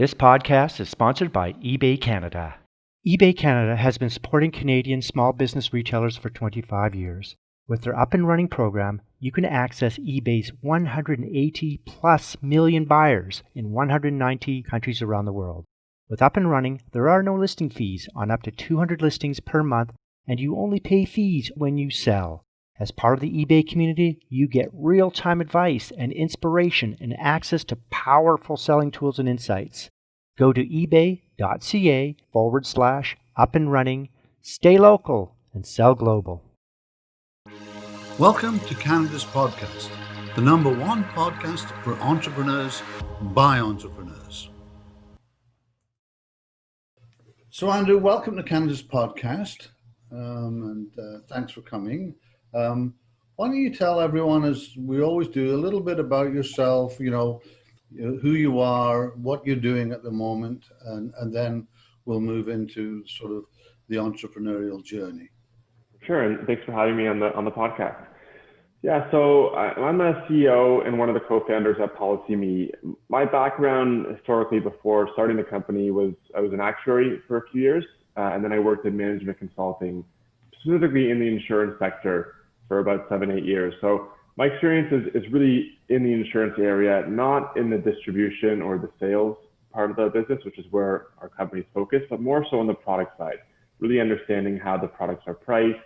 This podcast is sponsored by eBay Canada. eBay Canada has been supporting Canadian small business retailers for 25 years. With their up and running program, you can access eBay's 180 plus million buyers in 190 countries around the world. With up and running, there are no listing fees on up to 200 listings per month, and you only pay fees when you sell. As part of the eBay community, you get real-time advice and inspiration and access to powerful selling tools and insights. Go to ebay.ca/up and running, stay local, and sell global. Welcome to Canada's podcast, the number one podcast for entrepreneurs by entrepreneurs. So Andrew, welcome to Canada's podcast, and thanks for coming. Why don't you tell everyone, as we always do, a little bit about yourself, who you are, what you're doing at the moment, and then we'll move into sort of the entrepreneurial journey. Sure, and thanks for having me on the podcast. Yeah, so I'm a CEO and one of the co-founders at PolicyMe. My background historically before starting the company was I was an actuary for a few years, and then I worked in management consulting, specifically in the insurance sector for about 7-8 years. So my experience is really in the insurance area, not in the distribution or the sales part of the business, which is where our company's focused, but more so on the product side, really understanding how the products are priced,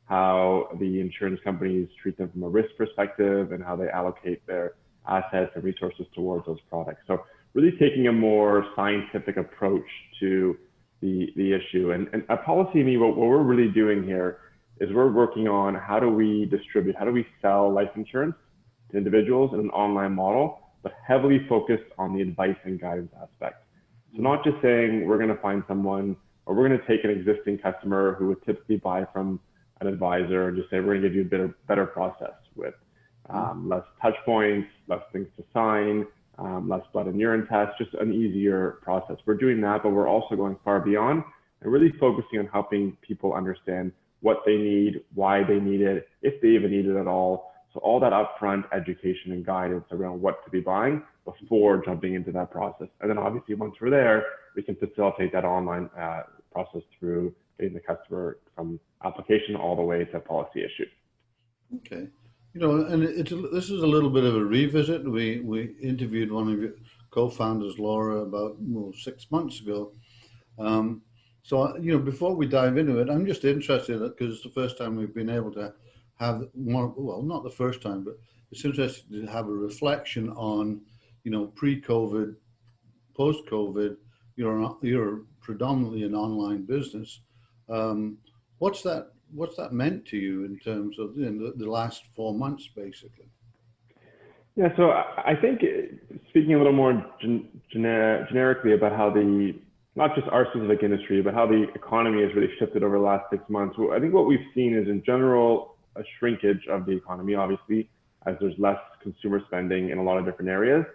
how the insurance companies treat them from a risk perspective, and how they allocate their assets and resources towards those products. So really taking a more scientific approach to the issue. And at PolicyMe, what we're really doing here is we're working on how do we sell life insurance to individuals in an online model, but heavily focused on the advice and guidance aspect. So not just saying we're going to find someone, or we're going to take an existing customer who would typically buy from an advisor and just say, we're going to give you a better process with less touch points, less things to sign, less blood and urine tests, just an easier process. We're doing that, but we're also going far beyond and really focusing on helping people understand what they need, why they need it, if they even need it at all. So all that upfront education and guidance around what to be buying before jumping into that process. And then obviously once we're there, we can facilitate that online process through getting the customer from application all the way to policy issue. Okay. And this is a little bit of a revisit. We interviewed one of your co-founders, Laura, about 6 months ago. So, before we dive into it, I'm just interested because it's the first time we've been able to have not the first time, but it's interesting to have a reflection on, pre-COVID, post-COVID. You're predominantly an online business. What's that meant to you in terms of the last 4 months, basically? Yeah, so I think speaking a little more generically about how not just our specific industry, but how the economy has really shifted over the last 6 months. Well, I think what we've seen is in general a shrinkage of the economy, obviously, as there's less consumer spending in a lot of different areas.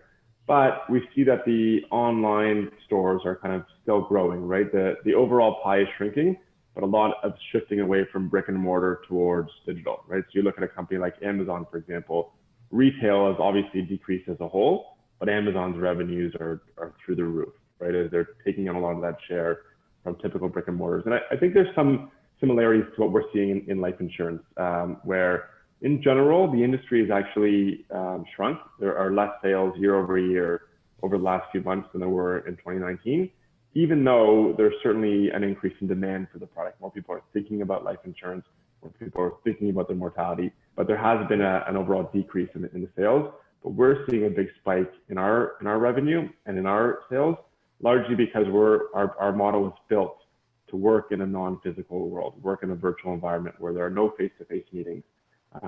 But we see that the online stores are kind of still growing, right? The overall pie is shrinking, but a lot of shifting away from brick and mortar towards digital, right? So you look at a company like Amazon, for example, retail has obviously decreased as a whole, but Amazon's revenues are through the roof, right? As they're taking on a lot of that share from typical brick and mortars. And I think there's some similarities to what we're seeing in life insurance, where in general, the industry has actually shrunk. There are less sales year over year over the last few months than there were in 2019, even though there's certainly an increase in demand for the product. More people are thinking about life insurance, more people are thinking about their mortality, but there has been an overall decrease in the sales. But we're seeing a big spike in our revenue and in our sales, largely because our model is built to work in a non-physical world, work in a virtual environment where there are no face-to-face meetings,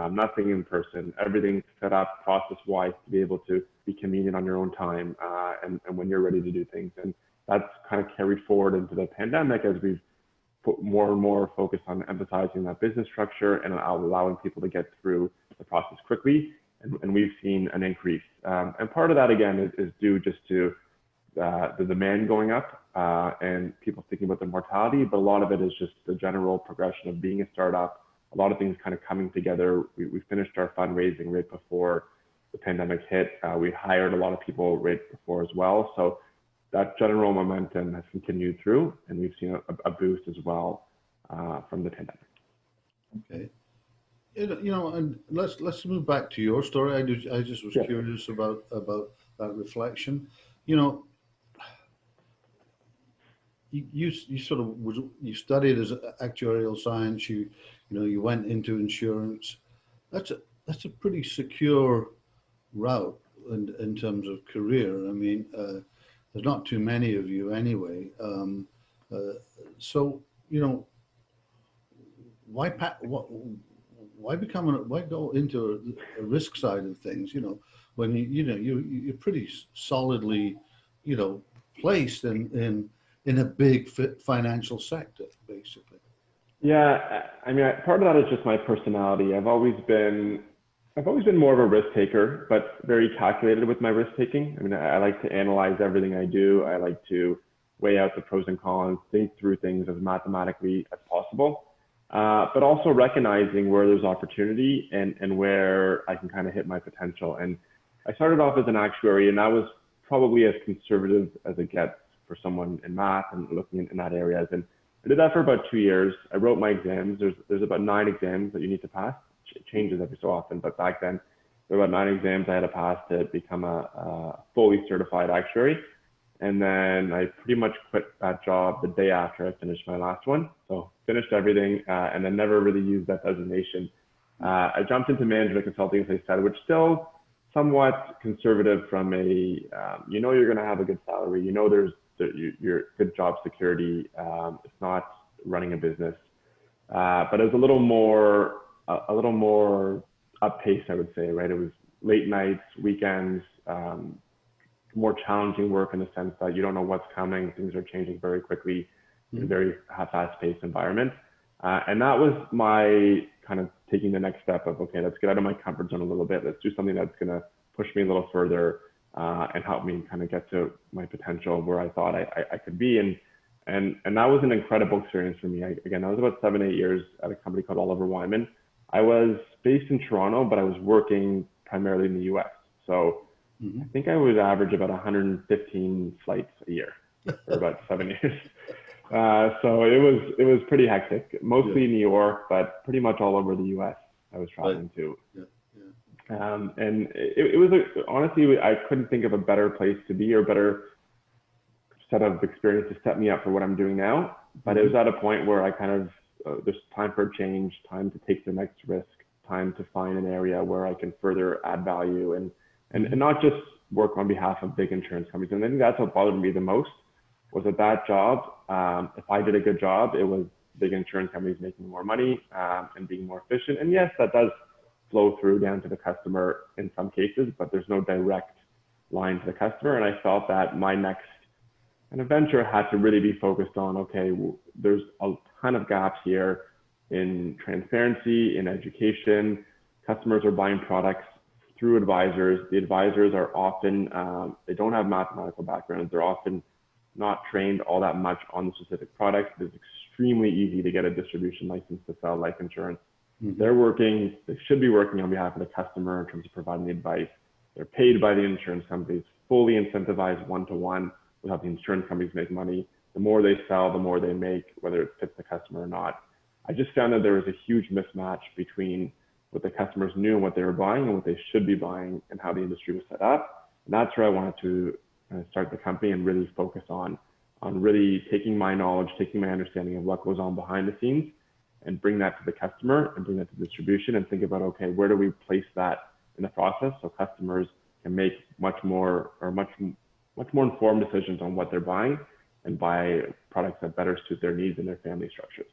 nothing in person, everything set up process-wise to be able to be convenient on your own time and when you're ready to do things. And that's kind of carried forward into the pandemic as we've put more and more focus on emphasizing that business structure and allowing people to get through the process quickly. And we've seen an increase. And part of that, again, is due just to the demand going up and people thinking about their mortality. But a lot of it is just the general progression of being a startup, a lot of things kind of coming together. We finished our fundraising right before the pandemic hit. We hired a lot of people right before as well. So that general momentum has continued through, and we've seen a boost as well from the pandemic. Okay. And let's move back to your story. I just was curious about that reflection. You know, you sort of you studied as actuarial science. You went into insurance. That's a pretty secure route in terms of career. I mean, there's not too many of you anyway. So why go into a risk side of things? When you're pretty solidly, placed in a big financial sector, basically. Yeah, I mean, part of that is just my personality. I've always been more of a risk taker, but very calculated with my risk taking. I mean, I like to analyze everything I do. I like to weigh out the pros and cons, think through things as mathematically as possible, but also recognizing where there's opportunity and where I can kind of hit my potential. And I started off as an actuary, and that was probably as conservative as it gets for someone in math and looking in that area. And I did that for about 2 years. I wrote my exams. There's about 9 exams that you need to pass. It changes every so often, but back then there were about 9 exams I had to pass to become a fully certified actuary. And then I pretty much quit that job the day after I finished my last one. So finished everything and then never really used that designation. I jumped into management consulting, as I said, which still somewhat conservative from a, you're going to have a good salary, there's your good job security. It's not running a business, but it was a little more up pace, I would say, right? It was late nights, weekends, more challenging work in the sense that you don't know what's coming. Things are changing very quickly in a very fast-paced environment. And that was my kind of taking the next step of, okay, let's get out of my comfort zone a little bit. Let's do something that's going to push me a little further and help me kind of get to my potential where I thought I could be. And that was an incredible experience for me. Again, I was about 7-8 years at a company called Oliver Wyman. I was based in Toronto, but I was working primarily in the US. So I think I would average about 115 flights a year for about 7 years. So it was pretty hectic, mostly in New York, but pretty much all over the US I was traveling to. And it was honestly, I couldn't think of a better place to be or better set of experience to set me up for what I'm doing now. But it was at a point where I kind of, there's time for a change, time to take the next risk, time to find an area where I can further add value and not just work on behalf of big insurance companies. And I think that's what bothered me the most was that job. If I did a good job, it was big insurance companies making more money and being more efficient. And yes, that does flow through down to the customer in some cases, but there's no direct line to the customer. And I felt that my next kind of venture had to really be focused on, okay, there's a ton of gaps here in transparency, in education. Customers are buying products through advisors. The advisors are often, they don't have mathematical backgrounds. They're often not trained all that much on the specific product. It's extremely easy to get a distribution license to sell life insurance. They should be working on behalf of the customer in terms of providing the advice. They're paid by the insurance companies, fully incentivized one-to-one with how the insurance companies make money. The more they sell, the more they make, whether it fits the customer or not. I just found that there was a huge mismatch between what the customers knew and what they were buying and what they should be buying and how the industry was set up. And that's where I wanted to start the company and really focus on really taking my knowledge, taking my understanding of what goes on behind the scenes and bring that to the customer and bring that to distribution and think about, okay, where do we place that in the process so customers can make much more informed decisions on what they're buying and buy products that better suit their needs and their family structures.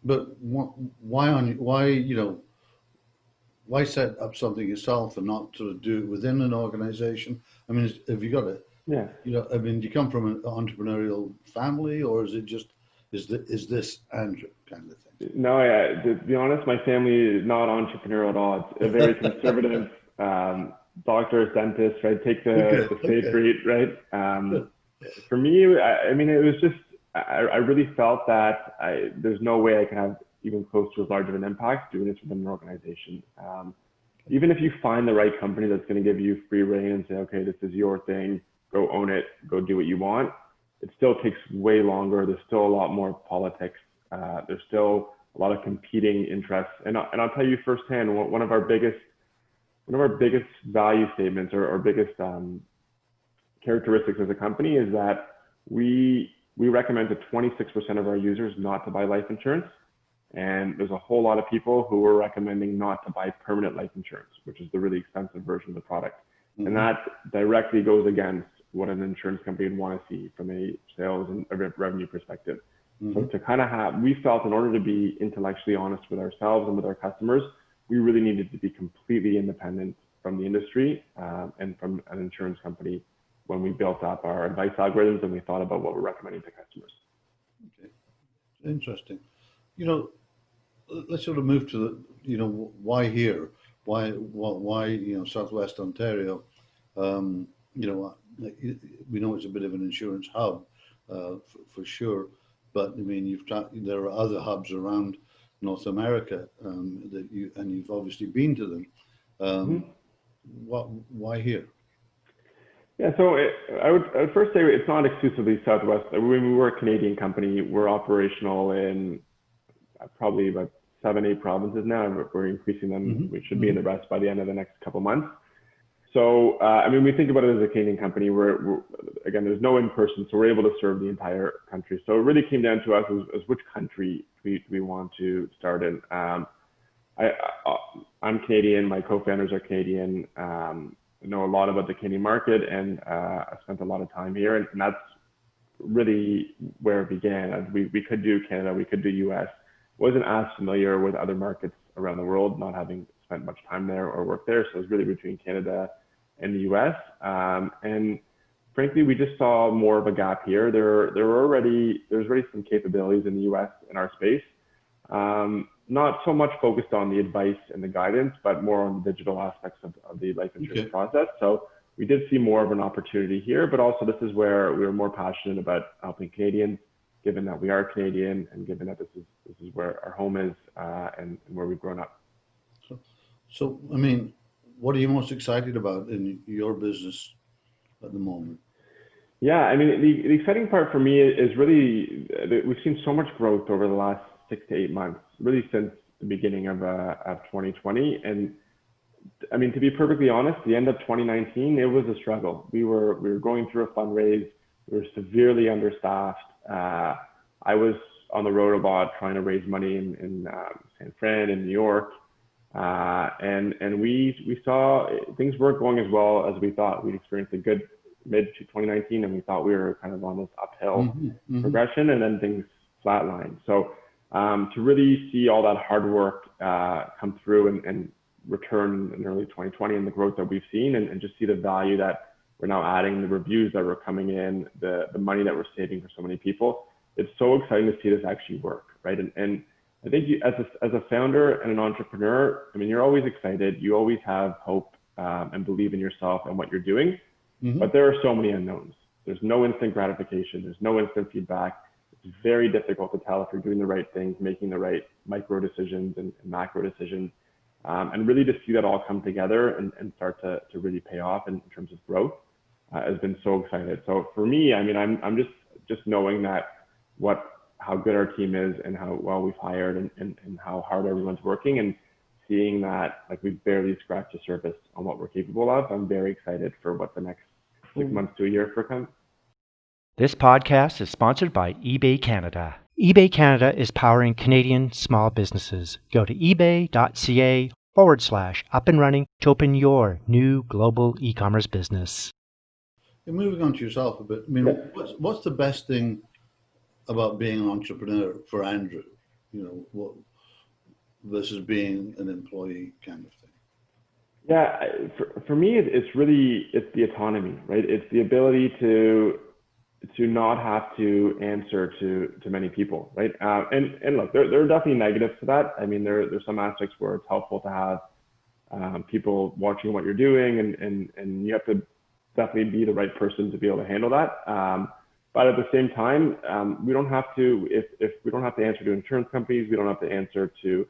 But why set up something yourself and not sort of do it within an organization? I mean, have you got it? Yeah. I mean, do you come from an entrepreneurial family, or is it just is this Andrew kind of thing? No, to be honest, my family is not entrepreneurial at all. It's a very conservative doctors, dentists, right? Take the safe route, right? For me, I mean, it was just, I really felt that there's no way I can have even close to as large of an impact doing this within an organization. even if you find the right company that's going to give you free reign and say, okay, this is your thing, go own it, go do what you want, it still takes way longer. There's still a lot more politics. There's still a lot of competing interests. And I'll tell you firsthand, one of our biggest value statements or biggest characteristics as a company is that we recommend to 26% of our users not to buy life insurance. And there's a whole lot of people who are recommending not to buy permanent life insurance, which is the really expensive version of the product. Mm-hmm. And that directly goes against what an insurance company would want to see from a sales and a revenue perspective. Mm-hmm. So to kind of we felt in order to be intellectually honest with ourselves and with our customers, we really needed to be completely independent from the industry and from an insurance company when we built up our advice algorithms and we thought about what we're recommending to customers. Okay, interesting. Let's sort of move to the, why here? Why, Southwest Ontario? We know it's a bit of an insurance hub for sure, but I mean, there are other hubs around North America that you've obviously been to them. Why here? Yeah, so I would first say it's not exclusively Southwest. When we're a Canadian company, we're operational in probably about 7-8 provinces now. We're increasing them. Mm-hmm. We should be in the rest by the end of the next couple months. So, we think about it as a Canadian company. We're again, there's no in-person, so we're able to serve the entire country. So it really came down to us as which country we want to start in. I'm Canadian. My co-founders are Canadian. I know a lot about the Canadian market, and I spent a lot of time here, and that's really where it began. We could do Canada, we could do US. Wasn't as familiar with other markets around the world, not having spent much time there or worked there. So it was really between Canada and the US. And frankly, we just saw more of a gap here. There's already some capabilities in the US in our space. Not so much focused on the advice and the guidance, but more on the digital aspects of the life insurance process. So we did see more of an opportunity here, but also this is where we were more passionate about helping Canadians, given that we are Canadian and given that this is where our home is and where we've grown up. So, I mean, what are you most excited about in your business at the moment? Yeah, I mean, the exciting part for me is really we've seen so much growth over the last 6 to 8 months, really since the beginning of 2020. And I mean, to be perfectly honest, the end of 2019, it was a struggle. We were going through a fundraise. We were severely understaffed. I was on the road a lot trying to raise money in San Fran and New York. And we saw things weren't going as well as we thought. We'd experienced a good mid to 2019, and we thought we were kind of on this uphill progression, and then things flatlined. So to really see all that hard work come through and return in early 2020 and the growth that we've seen, and just see the value that we're now adding, the reviews that were coming in, the money that we're saving for so many people. It's so exciting to see this actually work, right? And I think as a founder and an entrepreneur, I mean, you're always excited. You always have hope and believe in yourself and what you're doing. But there are so many unknowns. There's no instant gratification. There's no instant feedback. It's very difficult to tell if you're doing the right things, making the right micro decisions and macro decisions. And really to see that all come together and start to really pay off in terms of growth has been so excited. So for me, I mean, I'm just knowing that how good our team is and how well we've hired and how hard everyone's working, and seeing that like we've barely scratched the surface on what we're capable of. I'm very excited for what the next 6 months to a year for comes. This podcast is sponsored by eBay Canada. eBay Canada is powering Canadian small businesses. Go to ebay.ca/up and running to open your new global e-commerce business. And moving on to yourself a bit, I mean, what's the best thing about being an entrepreneur for Andrew, versus being an employee kind of thing? Yeah, for me, it's the autonomy, right? It's the ability to not have to answer to many people, right? And look, there are definitely negatives to that. I mean, there's some aspects where it's helpful to have people watching what you're doing, and you have to definitely be the right person to be able to handle that. But at the same time, we don't have to, if we don't have to answer to insurance companies, we don't have to answer to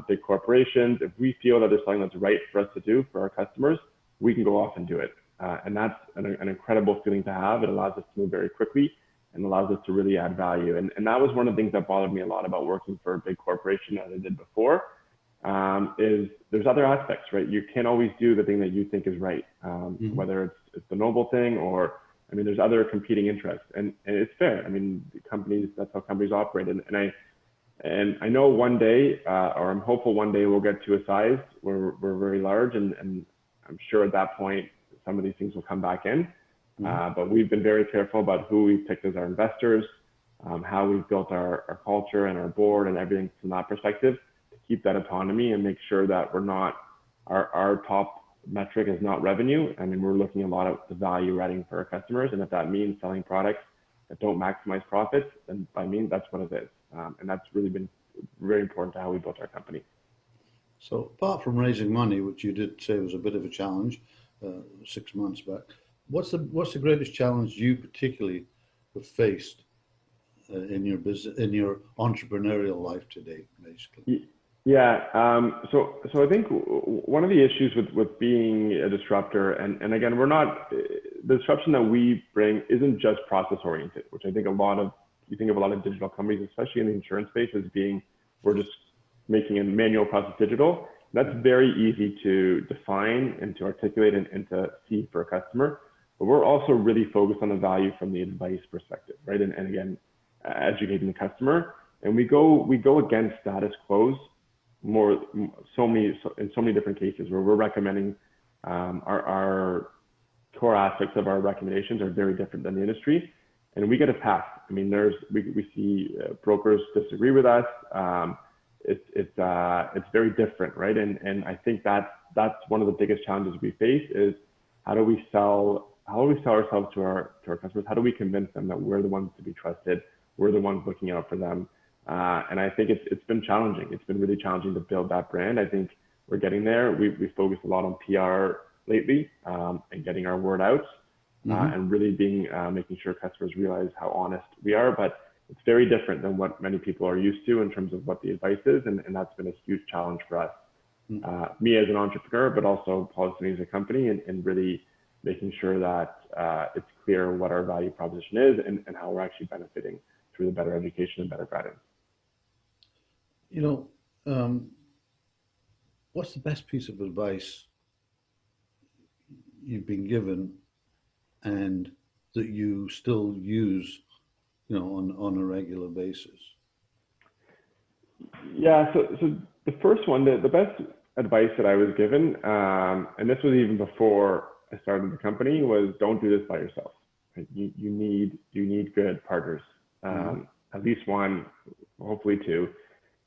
big corporations. If we feel that there's something that's right for us to do for our customers, we can go off and do it. And that's an incredible feeling to have. It allows us to move very quickly and allows us to really add value. And that was one of the things that bothered me a lot about working for a big corporation as I did before, is there's other aspects, right? You can't always do the thing that you think is right, whether it's the noble thing or, I mean, there's other competing interests, and it's fair. I mean, companies, that's how companies operate. And I know one day, or I'm hopeful one day we'll get to a size where we're very large, and I'm sure at that point, some of these things will come back in. But we've been very careful about who we've picked as our investors, how we've built our culture and our board and everything from that perspective to keep that autonomy and make sure that we're not, our top metric is not revenue. I mean, we're looking a lot at the value we're adding for our customers. And if that means selling products that don't maximize profits, then by me, that's what it is. And that's really been very important to how we built our company. So apart from raising money, which you did say was a bit of a challenge 6 months back, what's the greatest challenge you particularly have faced in your business, in your entrepreneurial life today, basically? Yeah. So I think one of the issues with being a disruptor, and again, the disruption that we bring isn't just process oriented, which I think you think of a lot of digital companies, especially in the insurance space, as being, we're just making a manual process digital. That's very easy to define and to articulate and to see for a customer. But we're also really focused on the value from the advice perspective, right? And again, educating the customer. And we go against status quos in so many different cases where we're recommending our core aspects of our recommendations are very different than the industry, and we get a pass. I mean, we see brokers disagree with us. It's very different, right? And I think that's one of the biggest challenges we face is how do we sell ourselves to our customers? How do we convince them that we're the ones to be trusted? We're the ones looking out for them. And I think it's been challenging. It's been really challenging to build that brand. I think we're getting there. We focused a lot on PR lately, and getting our word out, and really making sure customers realize how honest we are. But it's very different than what many people are used to in terms of what the advice is. And that's been a huge challenge for us, me as an entrepreneur, but also PolicyMe as a company, and really making sure that it's clear what our value proposition is and how we're actually benefiting through the better education and better guidance. You know, what's the best piece of advice you've been given and that you still use, on a regular basis? Yeah, so the first one, the best advice that I was given, and this was even before I started the company, was don't do this by yourself. You need good partners, at least one, hopefully two.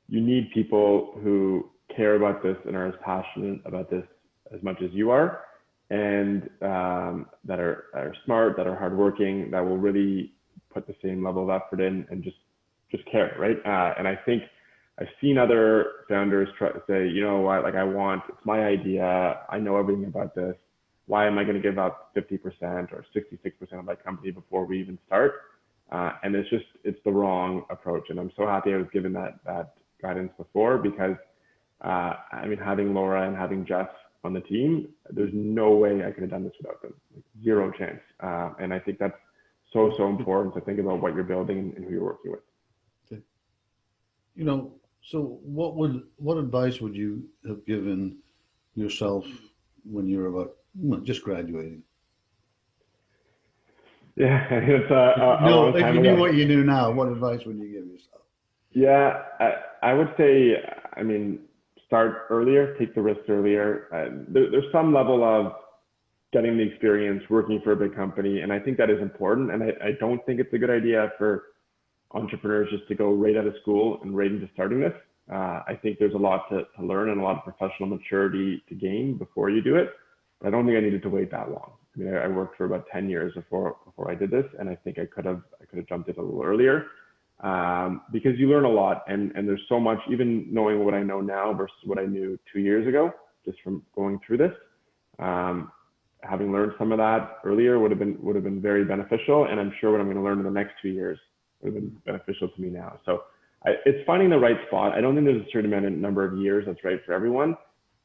You need people who care about this and are as passionate about this as much as you are, and that are smart, that are hardworking, that will really put the same level of effort in and just care, right? And I think I've seen other founders try to say, you know what, like it's my idea, I know everything about this. Why am I going to give up 50% or 66% of my company before we even start? And it's the wrong approach. And I'm so happy I was given that guidance before, because having Laura and having Jeff on the team, there's no way I could have done this without them. Like, zero chance. And I think that's so important to think about what you're building and who you're working with. Okay. So what advice would you have given yourself when you're about just graduating? Yeah, it's a long time if you ago. knew what you knew now, what advice would you give yourself? Yeah, I would say, start earlier, take the risks earlier. There's some level of getting the experience working for a big company, and I think that is important. And I don't think it's a good idea for entrepreneurs just to go right out of school and right into starting this. I think there's a lot to learn and a lot of professional maturity to gain before you do it. But I don't think I needed to wait that long. I worked for about 10 years before I did this, and I think I could have jumped in a little earlier, because you learn a lot, and there's so much, even knowing what I know now versus what I knew 2 years ago, just from going through this. Having learned some of that earlier would have been very beneficial, and I'm sure what I'm going to learn in the next 2 years would have been beneficial to me now. So it's finding the right spot. I don't think there's a certain number of years that's right for everyone,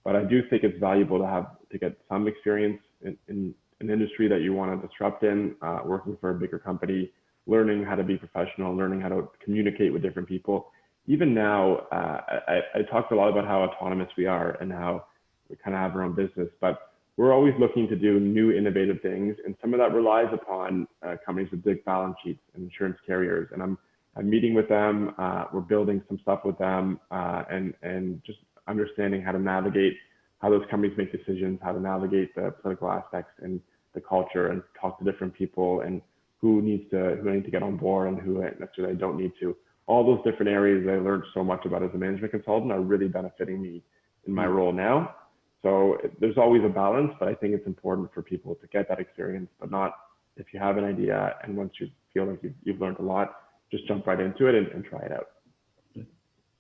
but I do think it's valuable to get some experience in an industry that you want to disrupt in, working for a bigger company, learning how to be professional, learning how to communicate with different people. Even now, I talked a lot about how autonomous we are and how we kind of have our own business, but we're always looking to do new innovative things. And some of that relies upon companies with big balance sheets and insurance carriers. And I'm meeting with them. We're building some stuff with them and just understanding how to navigate how those companies make decisions, how to navigate the political aspects and the culture and talk to different people and who I need to get on board and who necessarily I don't need to. All those different areas that I learned so much about as a management consultant are really benefiting me in my role now. So there's always a balance, but I think it's important for people to get that experience, but not if you have an idea and once you feel like you've learned a lot, just jump right into it and try it out.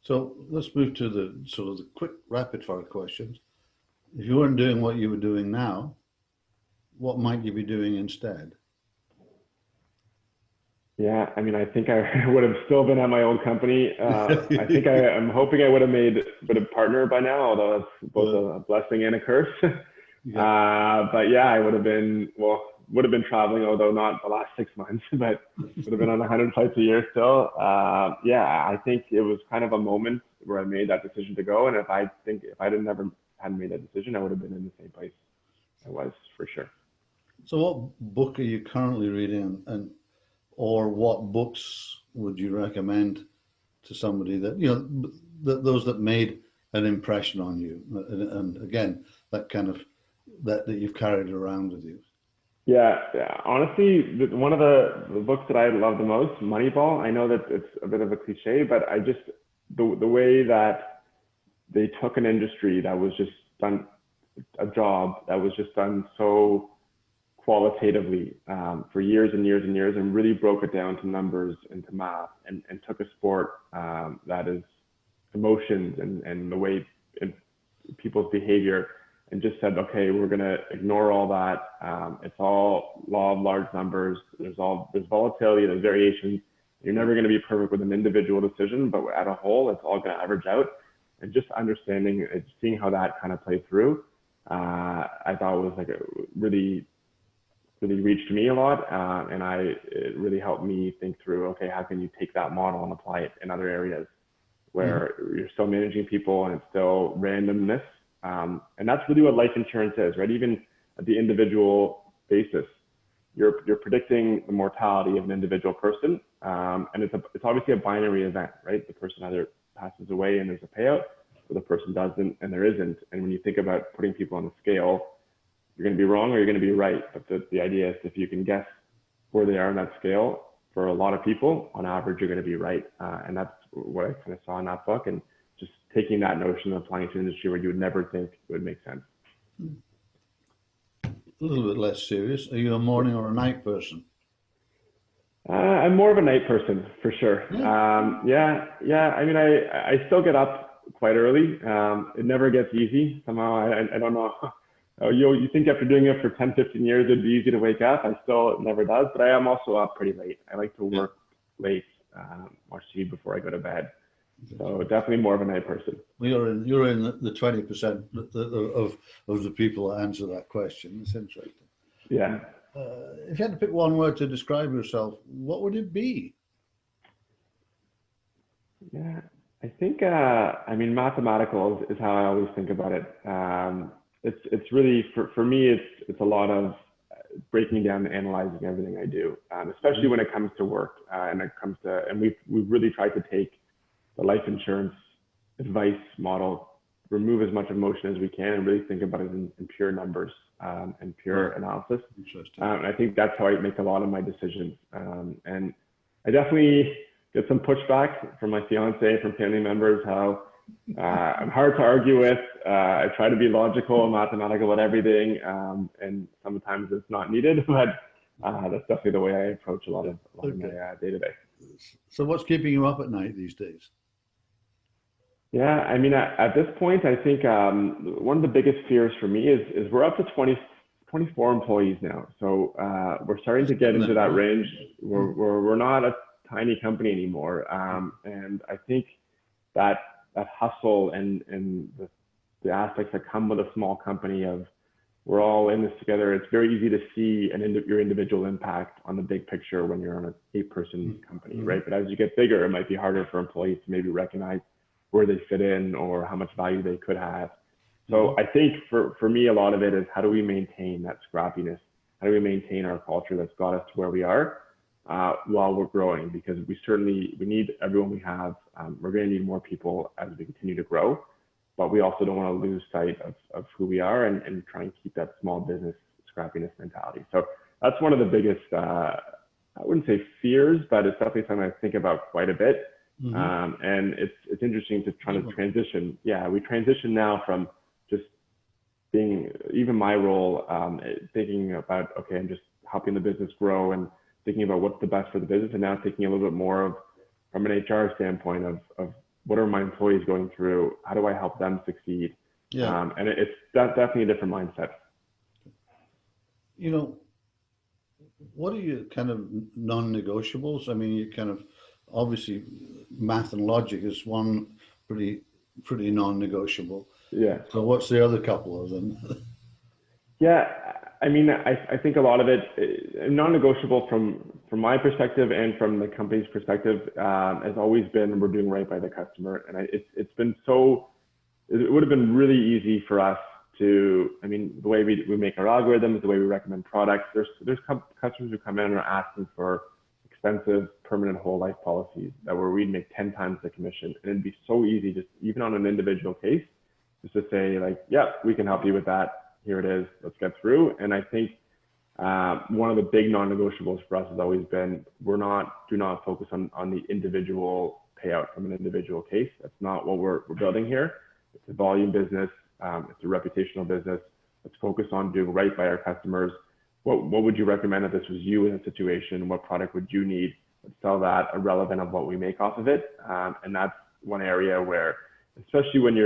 So let's move to the sort of the quick rapid fire questions. If you weren't doing what you were doing now, what might you be doing instead? Yeah, I mean, I think I would have still been at my old company. I think I'm hoping I would have a partner by now, although that's both a blessing and a curse. Yeah. But yeah, I would have been traveling, although not the last 6 months, but would have been on 100 flights a year still. Yeah, I think it was kind of a moment where I made that decision to go. And if I hadn't made that decision, I would have been in the same place I was for sure. So what book are you currently reading or what books would you recommend to somebody that, those that made an impression on you? And again, that kind of, that you've carried around with you. Yeah. Honestly, one of the books that I love the most, Moneyball. I know that it's a bit of a cliche, but I just, the way that they took an industry that was just done, a job that was just done so qualitatively for years and years and years, and really broke it down to numbers and to math and took a sport that is emotions and the way people's behavior and just said, okay, we're going to ignore all that. It's all law of large numbers. There's volatility, there's variations. You're never going to be perfect with an individual decision, but at a whole, it's all going to average out. And just understanding and seeing how that kind of played through, I thought was like really reached me a lot. And it really helped me think through, okay, how can you take that model and apply it in other areas where you're still managing people and it's still randomness. And that's really what life insurance is, right? Even at the individual basis, you're predicting the mortality of an individual person. And it's obviously a binary event, right? The person either passes away and there's a payout, or the person doesn't and there isn't. And when you think about putting people on the scale, you're going to be wrong or you're going to be right. But the idea is if you can guess where they are on that scale, for a lot of people, on average, you're going to be right. And that's what I kind of saw in that book. And just taking that notion and applying it to an industry where you would never think it would make sense. A little bit less serious. Are you a morning or a night person? I'm more of a night person for sure. Yeah. I mean, I still get up quite early. It never gets easy. Somehow, I don't know. You think after doing it for 10, 15 years, it'd be easy to wake up. It never does, but I am also up pretty late. I like to work late, watch TV before I go to bed. So definitely more of a night person. You're in the 20% of the people that answer that question. It's interesting. Yeah. If you had to pick one word to describe yourself, what would it be? Yeah, I think, I mean, mathematical is how I always think about it. It's really, for me, it's a lot of breaking down and analyzing everything I do, especially when it comes to work and we've really tried to take the life insurance advice model, remove as much emotion as we can and really think about it in pure numbers and pure analysis. And I think that's how I make a lot of my decisions. And I definitely get some pushback from my fiance, from family members, how I'm hard to argue with. I try to be logical and mathematical about everything. And sometimes it's not needed, but that's definitely the way I approach a lot of my day-to-day. So what's keeping you up at night these days? Yeah, I mean, at this point, I think one of the biggest fears for me is we're up to 24 employees now. So we're starting to get into that range. We're not a tiny company anymore. And I think that hustle and the aspects that come with a small company of we're all in this together. It's very easy to see your individual impact on the big picture when you're on an 8-person company, right? But as you get bigger, it might be harder for employees to maybe recognize where they fit in or how much value they could have. So I think for me, a lot of it is how do we maintain that scrappiness? How do we maintain our culture that's got us to where we are while we're growing? Because we need everyone we have. We're going to need more people as we continue to grow, but we also don't want to lose sight of who we are and try and keep that small business scrappiness mentality. So that's one of the biggest, I wouldn't say fears, but it's definitely something I think about quite a bit. And it's interesting to try to transition. Yeah, we transition now from just being, even my role, thinking about, okay, I'm just helping the business grow and thinking about what's the best for the business, and now thinking a little bit more of, from an HR standpoint of what are my employees going through? How do I help them succeed? Yeah. And it's definitely a different mindset. You know, what are your kind of non-negotiables? I mean, you kind of, obviously math and logic is one pretty non-negotiable. Yeah. So what's the other couple of them? Yeah, I mean, I think a lot of it non-negotiable from my perspective and from the company's perspective has always been we're doing right by the customer, and it's been so. It would have been really easy for us to. I mean, the way we make our algorithms, the way we recommend products. There's customers who come in and are asking for expensive permanent whole life policies that where we'd make 10 times the commission, and it'd be so easy just even on an individual case just to say like, yeah, we can help you with that. Here it is, let's get through. And I think one of the big non-negotiables for us has always been do not focus on the individual payout from an individual case. That's not what we're building here. It's a volume business, it's a reputational business. Let's focus on doing right by our customers. What would you recommend if this was you in a situation? What product would you need? Let's sell that irrelevant of what we make off of it. And that's one area where, especially when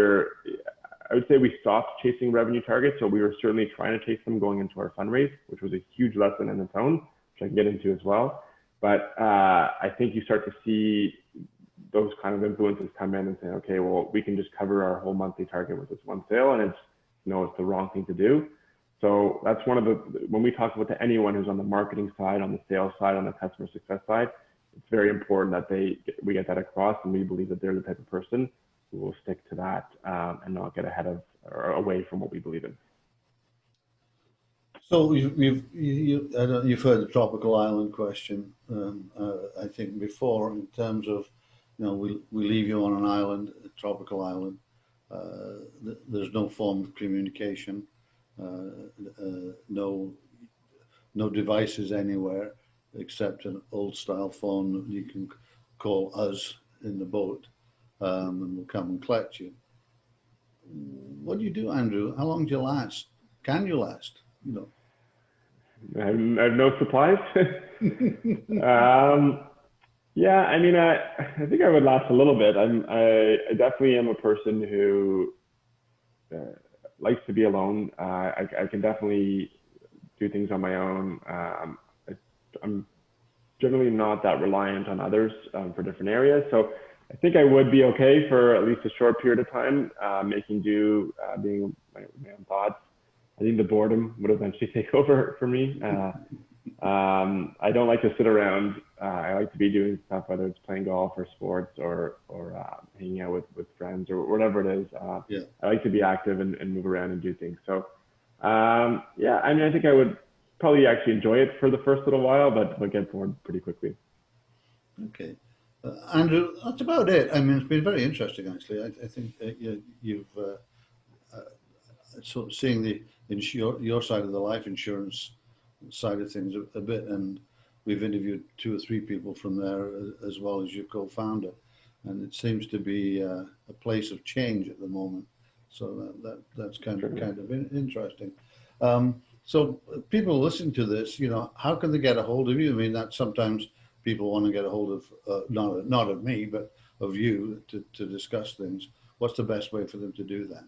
I would say we stopped chasing revenue targets. So we were certainly trying to chase them going into our fundraise, which was a huge lesson in its own, which I can get into as well. But I think you start to see those kind of influences come in and say, okay, well, we can just cover our whole monthly target with this one sale, and it's the wrong thing to do. So that's one of when we talk about to anyone who's on the marketing side, on the sales side, on the customer success side, it's very important that we get that across, and we believe that they're the type of person who will stick to that and not get ahead of or away from what we believe in. So you've heard the tropical island question, I think before, in terms of, we leave you on an island, a tropical island. There's no form of communication, no devices anywhere except an old style phone that you can call us in the boat. And we'll come and collect you. What do you do, Andrew? How long do you last? Can you last? I have no supplies. Yeah, I mean, I think I would last a little bit. I definitely am a person who likes to be alone. I can definitely do things on my own. I'm generally not that reliant on others for different areas. So I think I would be okay for at least a short period of time, making do, being my own thoughts. I think the boredom would eventually take over for me. I don't like to sit around. I like to be doing stuff, whether it's playing golf or sports or hanging out with friends or whatever it is. Yeah. I like to be active and move around and do things. So yeah, I mean, I think I would probably actually enjoy it for the first little while, but get bored pretty quickly. Okay. Andrew, that's about it. I mean, it's been very interesting, actually. I think you've sort of seeing your side of the life insurance side of things a bit, and we've interviewed 2 or 3 people from there as well as your co-founder, and it seems to be a place of change at the moment. So that's kind of interesting. So people listening to this, how can they get a hold of you? I mean, that sometimes people want to get a hold of, not of me, but of you to discuss things. What's the best way for them to do that?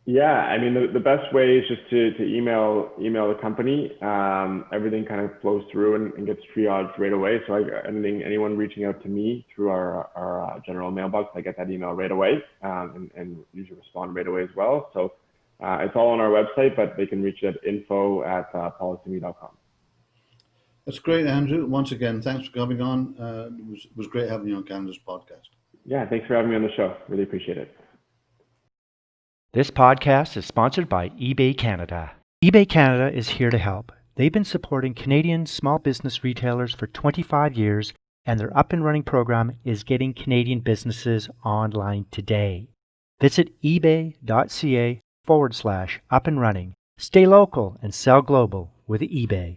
Yeah, I mean, the best way is just to email the company. Everything kind of flows through and gets triaged right away. So anyone reaching out to me through our general mailbox, I get that email right away, and usually respond right away as well. So it's all on our website, but they can reach at info@policme.com. That's great, Andrew. Once again, thanks for coming on. It was great having you on Canada's podcast. Yeah, thanks for having me on the show. Really appreciate it. This podcast is sponsored by eBay Canada. eBay Canada is here to help. They've been supporting Canadian small business retailers for 25 years, and their up and running program is getting Canadian businesses online today. Visit ebay.ca/up and running. Stay local and sell global with eBay.